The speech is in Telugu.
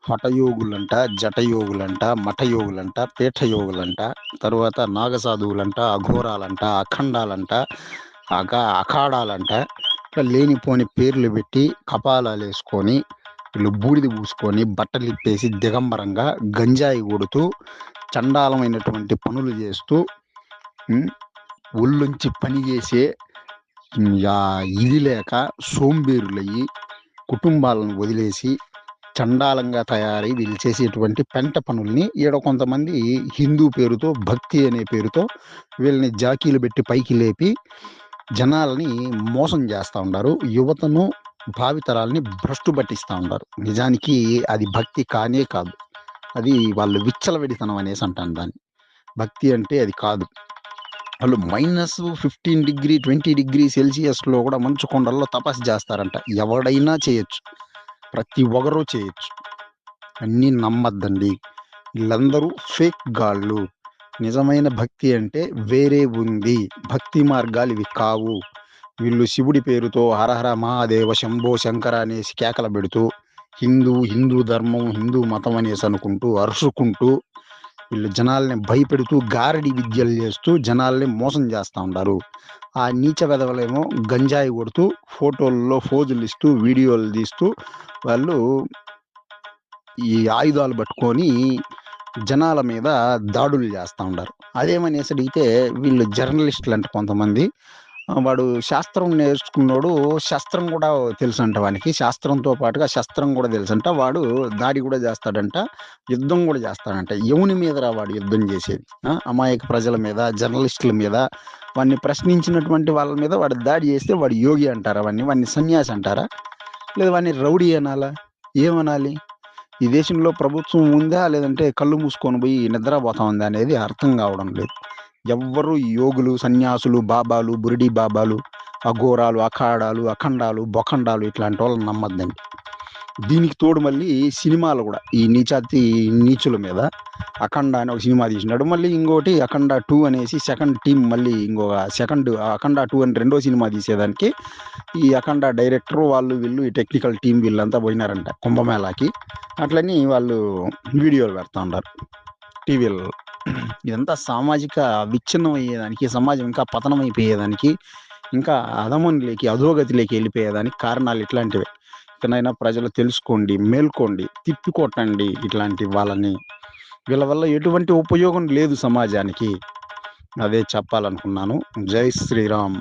హఠయోగులంట, జటయోగులంట, మఠయోగులంట, పీఠయోగులంట, తరువాత నాగసాధువులంట, అఘోరాలంట, అఖండాలంట, అఖాడాలంట, ఇట్లా లేనిపోని పేర్లు పెట్టి కపాలాలేసుకొని వీళ్ళు బూడిద పూసుకొని బట్టలిప్పేసి దిగంబరంగా గంజాయి కొడుతూ చండాలమైనటువంటి పనులు చేస్తూ ఒళ్ళొంచి పని చేసే ఇది లేక సోంబేరులయ్యి కుటుంబాలను వదిలేసి చండాలంగా తయారై వీళ్ళు చేసేటువంటి పెంట పనుల్ని ఈడ కొంతమంది హిందూ పేరుతో భక్తి అనే పేరుతో వీళ్ళని జాకీలు పెట్టి పైకి లేపి జనాలని మోసం చేస్తూ ఉంటారు. యువతను భావితరాలని భ్రష్టు పట్టిస్తూ ఉంటారు. నిజానికి అది భక్తి కానే కాదు. అది వాళ్ళు విచ్చలవిడితనం అనేసి అంటాను దాన్ని. భక్తి అంటే అది కాదు. వాళ్ళు -15 20 డిగ్రీ సెల్సియస్లో కూడా మంచు కొండల్లో తపస్సు చేస్తారంట. ఎవడైనా చేయొచ్చు, ప్రతి ఒక్కరూ చేయొచ్చు. అన్నీ నమ్మద్దండి. వీళ్ళందరూ ఫేక్ గాళ్ళు. నిజమైన భక్తి అంటే వేరే ఉంది. భక్తి మార్గాలు ఇవి కావు. వీళ్ళు శివుడి పేరుతో హరహర మహాదేవ శంభో శంకర అనేసి కేకలు పెడుతూ హిందూ ధర్మం హిందూ మతం అనేసి అనుకుంటూ అరుచుకుంటూ వీళ్ళు జనాల్ని భయపెడుతూ గారడి విద్యలు చేస్తూ జనాల్ని మోసం చేస్తూ ఉంటారు. ఆ నీచ వెధవలేమో గంజాయి కొడుతూ ఫోటోల్లో ఫోజులు ఇస్తూ వీడియోలు తీస్తూ వాళ్ళు ఈ ఆయుధాలు పట్టుకొని జనాల మీద దాడులు చేస్తూ ఉంటారు. అదేమనేసి అడిగితే వీళ్ళు జర్నలిస్టులు అంటే కొంతమంది, వాడు శాస్త్రం నేర్చుకున్నాడు, శస్త్రం కూడా తెలుసంట వానికి, శాస్త్రంతో పాటుగా శస్త్రం కూడా తెలుసంట, వాడు దాడి కూడా చేస్తాడంట, యుద్ధం కూడా చేస్తాడంట. ఎవని మీదరా వాడు యుద్ధం చేసేది? అమాయక ప్రజల మీద, జర్నలిస్టుల మీద, వాడిని ప్రశ్నించినటువంటి వాళ్ళ మీద వాడు దాడి చేస్తే వాడు యోగి అంటారా? వాడిని సన్యాసి అంటారా? లేదా వాడిని రౌడీ అనాలా? ఏమనాలి? ఈ దేశంలో ప్రభుత్వం ఉందా లేదంటే కళ్ళు మూసుకొని పోయి నిద్రపోతా ఉందా అనేది అర్థం కావడం లేదు. ఎవ్వరు యోగులు, సన్యాసులు, బాబాలు, బురిడి బాబాలు, అఘోరాలు, అఖాడాలు, అఖండాలు, బొఖండాలు ఇట్లాంటి వాళ్ళని నమ్మద్దండి. దీనికి తోడు మళ్ళీ సినిమాలు కూడా ఈ నీచుల మీద అఖండ అని ఒక సినిమా తీసినాడు. మళ్ళీ ఇంకోటి అఖండ 2 అనేసి సెకండ్ టీం, మళ్ళీ ఇంకొక అఖండ 2 అని రెండో సినిమా తీసేదానికి ఈ అఖండ డైరెక్టర్ వాళ్ళు వీళ్ళు ఈ టెక్నికల్ టీం వీళ్ళంతా పోయినారంట కుంభమేళాకి. అట్లని వాళ్ళు వీడియోలు పెడతా ఉన్నారు టీవీలలో. ఇదంతా సామాజిక విచ్ఛిన్నం అయ్యేదానికి, సమాజం ఇంకా పతనం అయిపోయేదానికి, ఇంకా అధమనిలోకి అధోగతిలోకి వెళ్ళిపోయేదానికి కారణాలు ఇట్లాంటివే. ఇకనైనా ప్రజలు తెలుసుకోండి, మేల్కోండి, తిప్పికొట్టండి ఇట్లాంటి వాళ్ళని. వీళ్ళ వల్ల ఎటువంటి ఉపయోగం లేదు సమాజానికి. అదే చెప్పాలనుకున్నాను. జై శ్రీరామ్.